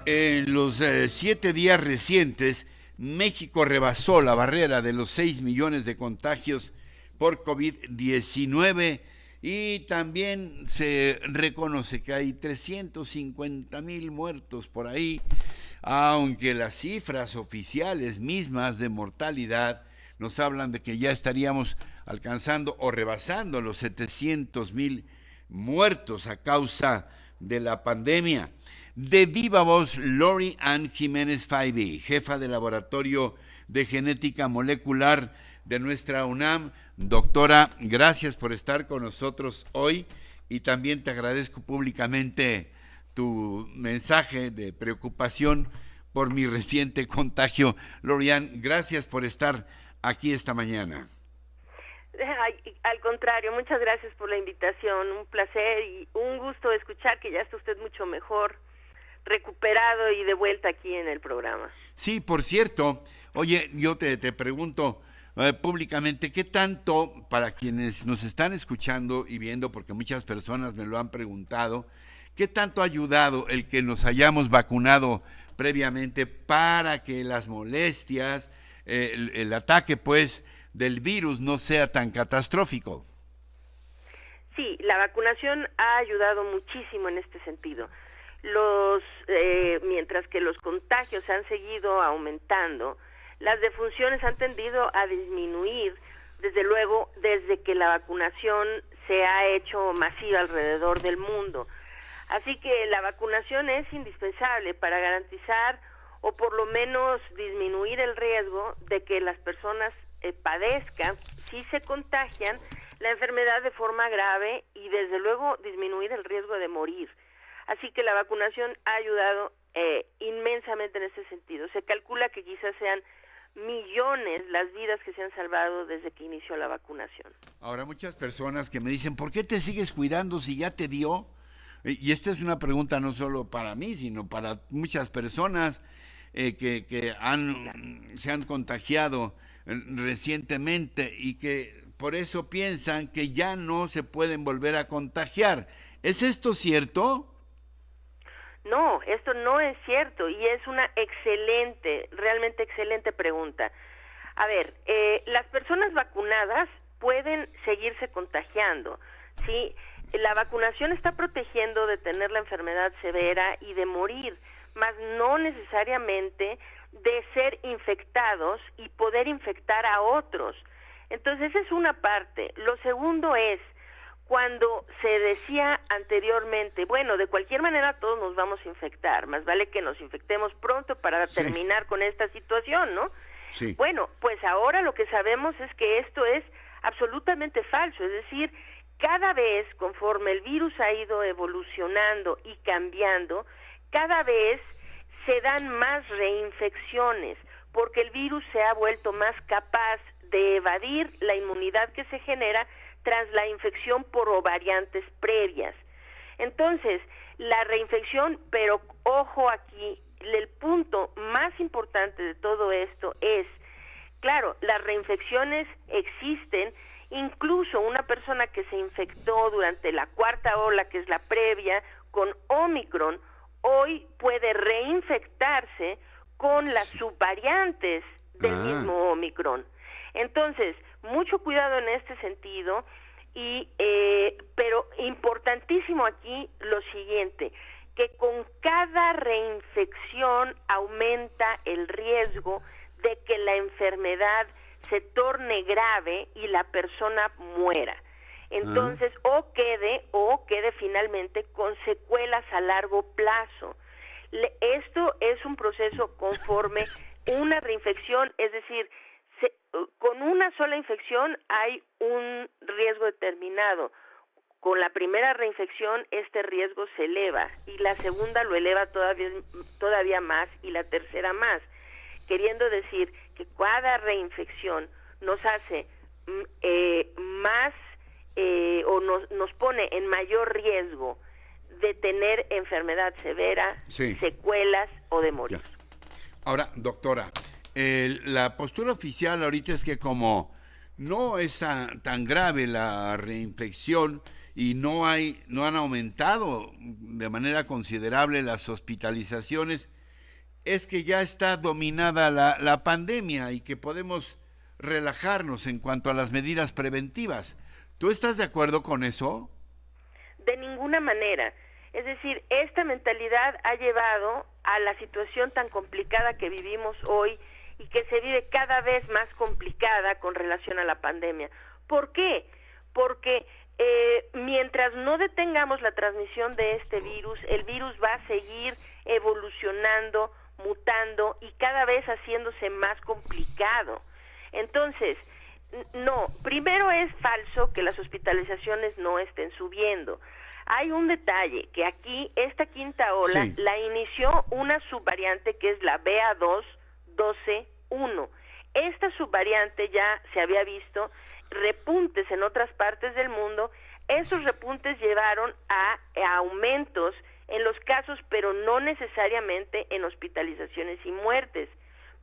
En los 7 días recientes, México rebasó la barrera de los 6 millones de contagios por COVID-19 y también se reconoce que hay 350,000 muertos por ahí, aunque las cifras oficiales mismas de mortalidad nos hablan de que ya estaríamos alcanzando o rebasando los 700,000 muertos a causa de la pandemia. De viva voz, Lori Ann Jiménez Faibi, jefa de laboratorio de genética molecular de nuestra UNAM. Doctora, gracias por estar con nosotros hoy y también te agradezco públicamente tu mensaje de preocupación por mi reciente contagio. Lori Ann, gracias por estar aquí esta mañana. Ay, al contrario, muchas gracias por la invitación, un placer y un gusto escuchar que ya está usted mucho mejor, recuperado y de vuelta aquí en el programa. Sí, por cierto, oye, yo te pregunto públicamente, ¿qué tanto, para quienes nos están escuchando y viendo, porque muchas personas me lo han preguntado, qué tanto ha ayudado el que nos hayamos vacunado previamente para que las molestias, el ataque pues del virus no sea tan catastrófico? Sí, la vacunación ha ayudado muchísimo en este sentido. Mientras que los contagios han seguido aumentando, las defunciones han tendido a disminuir, desde luego, desde que la vacunación se ha hecho masiva alrededor del mundo. Así que la vacunación es indispensable para garantizar o por lo menos disminuir el riesgo de que las personas padezcan, si se contagian, la enfermedad de forma grave y desde luego disminuir el riesgo de morir. Así que la vacunación ha ayudado inmensamente en ese sentido. Se calcula que quizás sean millones las vidas que se han salvado desde que inició la vacunación. Ahora, muchas personas que me dicen, ¿por qué te sigues cuidando si ya te dio? Y esta es una pregunta no solo para mí, sino para muchas personas que se han contagiado recientemente y que por eso piensan que ya no se pueden volver a contagiar. ¿Es esto cierto? No, esto no es cierto y es una realmente excelente pregunta. A ver, las personas vacunadas pueden seguirse contagiando, ¿sí? La vacunación está protegiendo de tener la enfermedad severa y de morir, mas no necesariamente de ser infectados y poder infectar a otros. Entonces, esa es una parte. Lo segundo es, cuando se decía anteriormente, bueno, de cualquier manera todos nos vamos a infectar, más vale que nos infectemos pronto para terminar con esta situación, ¿no? Sí. Bueno, pues ahora lo que sabemos es que esto es absolutamente falso, es decir, cada vez conforme el virus ha ido evolucionando y cambiando, cada vez se dan más reinfecciones, porque el virus se ha vuelto más capaz de evadir la inmunidad que se genera tras la infección por variantes previas. Entonces, la reinfección, pero ojo aquí, el punto más importante de todo esto es, claro, las reinfecciones existen, incluso una persona que se infectó durante la cuarta ola, que es la previa, con Omicron, hoy puede reinfectarse con las subvariantes del mismo Omicron. Entonces, mucho cuidado en este sentido, pero importantísimo aquí lo siguiente, que con cada reinfección aumenta el riesgo de que la enfermedad se torne grave y la persona muera. Entonces, o quede finalmente con secuelas a largo plazo. Esto es un proceso conforme una reinfección, es decir, con una sola infección hay un riesgo determinado. Con la primera reinfección este riesgo se eleva y la segunda lo eleva todavía más y la tercera más, queriendo decir que cada reinfección nos hace más o nos pone en mayor riesgo de tener enfermedad severa, secuelas o de morir. Ya. Ahora, doctora, la postura oficial ahorita es que como no es tan grave la reinfección y no han aumentado de manera considerable las hospitalizaciones, es que ya está dominada la pandemia y que podemos relajarnos en cuanto a las medidas preventivas. ¿Tú estás de acuerdo con eso? De ninguna manera. Es decir, esta mentalidad ha llevado a la situación tan complicada que vivimos hoy y que se vive cada vez más complicada con relación a la pandemia. ¿Por qué? Porque mientras no detengamos la transmisión de este virus, el virus va a seguir evolucionando, mutando y cada vez haciéndose más complicado. Entonces, no, primero es falso que las hospitalizaciones no estén subiendo. Hay un detalle, que aquí esta quinta ola la inició una subvariante que es la BA2.12.1. Esta subvariante ya se había visto repuntes en otras partes del mundo. Esos repuntes llevaron a aumentos en los casos, pero no necesariamente en hospitalizaciones y muertes.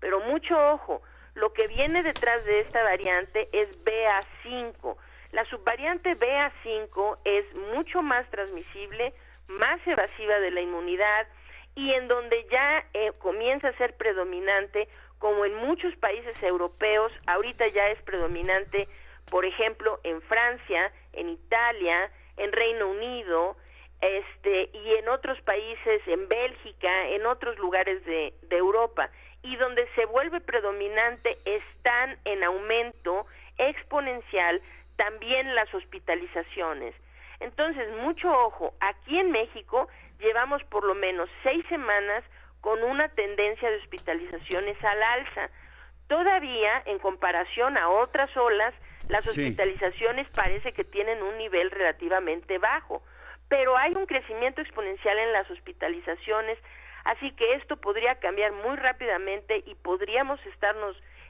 Pero mucho ojo, lo que viene detrás de esta variante es BA5. La subvariante BA5 es mucho más transmisible, más evasiva de la inmunidad y en donde ya comienza a ser predominante, como en muchos países europeos, ahorita ya es predominante, por ejemplo, en Francia, en Italia, en Reino Unido, y en otros países, en Bélgica, en otros lugares de Europa, y donde se vuelve predominante están en aumento exponencial también las hospitalizaciones. Entonces, mucho ojo, aquí en México llevamos por lo menos 6 semanas con una tendencia de hospitalizaciones al alza. Todavía, en comparación a otras olas, las hospitalizaciones parece que tienen un nivel relativamente bajo, pero hay un crecimiento exponencial en las hospitalizaciones, así que esto podría cambiar muy rápidamente y podríamos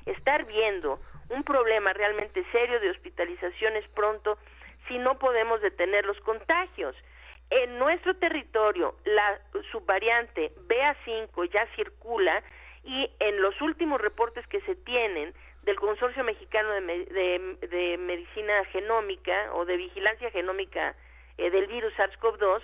estar viendo un problema realmente serio de hospitalizaciones pronto si no podemos detener los contagios. En nuestro territorio la subvariante BA5 ya circula y en los últimos reportes que se tienen del Consorcio Mexicano de Medicina Genómica o de Vigilancia Genómica del virus SARS-CoV-2,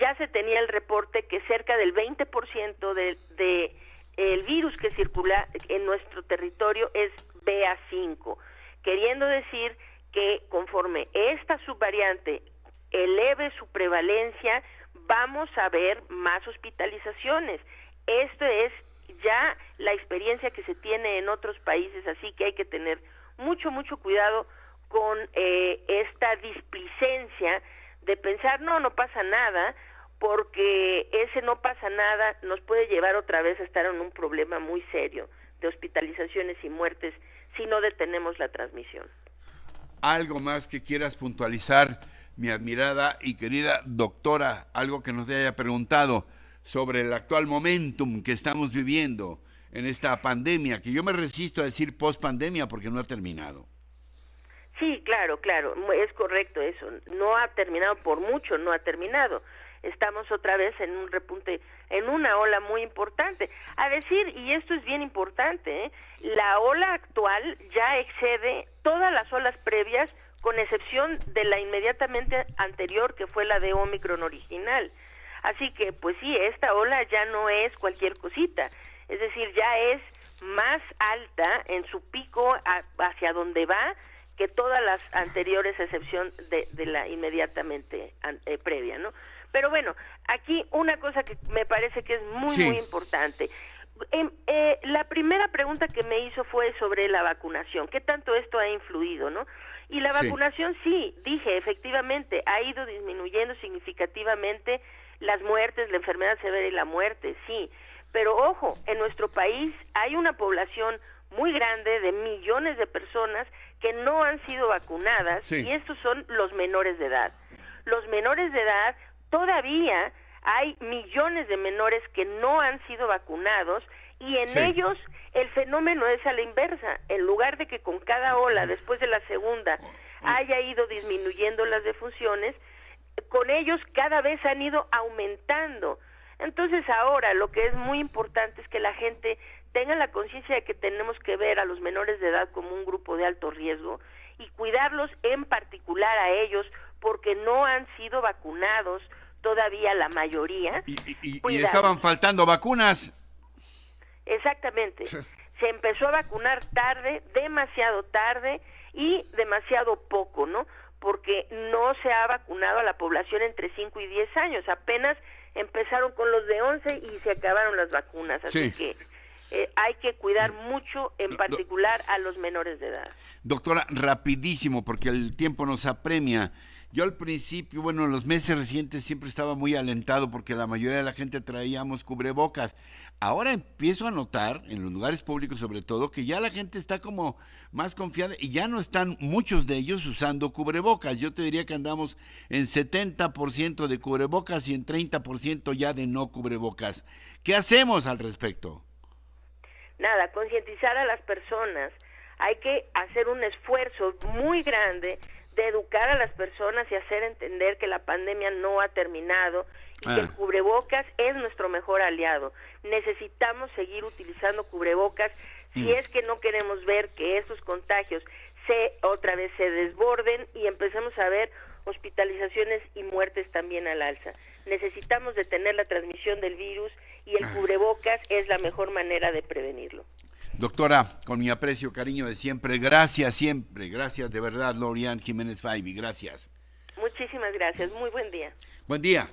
ya se tenía el reporte que cerca del 20% de el virus que circula en nuestro territorio es BA5, queriendo decir que conforme esta subvariante eleve su prevalencia, vamos a ver más hospitalizaciones. Esto es ya la experiencia que se tiene en otros países, así que hay que tener mucho cuidado con esta displicencia de pensar no pasa nada, porque ese no pasa nada nos puede llevar otra vez a estar en un problema muy serio de hospitalizaciones y muertes si no detenemos la transmisión. ¿Algo más que quieras puntualizar, mi admirada y querida doctora? Algo que nos haya preguntado sobre el actual momentum que estamos viviendo en esta pandemia, que yo me resisto a decir post-pandemia porque no ha terminado. Sí, claro, es correcto eso. No ha terminado, por mucho no ha terminado. Estamos otra vez en un repunte, en una ola muy importante. A decir, y esto es bien importante, la ola actual ya excede todas las olas previas, con excepción de la inmediatamente anterior, que fue la de Omicron original. Así que, pues sí, esta ola ya no es cualquier cosita. Es decir, ya es más alta en su pico hacia donde va que todas las anteriores, a excepción de la inmediatamente previa, ¿no? Pero bueno, aquí una cosa que me parece que es muy importante. La primera pregunta que me hizo fue sobre la vacunación. ¿Qué tanto esto ha influido, no? Y la vacunación, sí, dije, efectivamente, ha ido disminuyendo significativamente las muertes, la enfermedad severa y la muerte, sí. Pero ojo, en nuestro país hay una población muy grande de millones de personas que no han sido vacunadas, y estos son los menores de edad. Los menores de edad, todavía hay millones de menores que no han sido vacunados, y en ellos el fenómeno es a la inversa. En lugar de que con cada ola, después de la segunda, haya ido disminuyendo las defunciones, con ellos cada vez han ido aumentando. Entonces ahora lo que es muy importante es que la gente tenga la conciencia de que tenemos que ver a los menores de edad como un grupo de alto riesgo y cuidarlos en particular a ellos porque no han sido vacunados todavía la mayoría. Y estaban faltando vacunas. Exactamente. Se empezó a vacunar tarde, demasiado tarde y demasiado poco, ¿no? Porque no se ha vacunado a la población entre 5 y 10 años. Apenas empezaron con los de 11 y se acabaron las vacunas. Así que hay que cuidar mucho, en particular a los menores de edad. Doctora, rapidísimo, porque el tiempo nos apremia. Yo al principio, bueno, en los meses recientes siempre estaba muy alentado porque la mayoría de la gente traíamos cubrebocas. Ahora empiezo a notar, en los lugares públicos sobre todo, que ya la gente está como más confiada y ya no están muchos de ellos usando cubrebocas. Yo te diría que andamos en 70% de cubrebocas y en 30% ya de no cubrebocas. ¿Qué hacemos al respecto? Nada, concientizar a las personas. Hay que hacer un esfuerzo muy grande de educar a las personas y hacer entender que la pandemia no ha terminado y que el cubrebocas es nuestro mejor aliado. Necesitamos seguir utilizando cubrebocas si es que no queremos ver que estos contagios otra vez se desborden y empecemos a ver hospitalizaciones y muertes también al alza. Necesitamos detener la transmisión del virus y el cubrebocas es la mejor manera de prevenirlo. Doctora, con mi aprecio, cariño de siempre, gracias de verdad, Lauriane Jiménez Faibi, gracias. Muchísimas gracias, muy buen día. Buen día.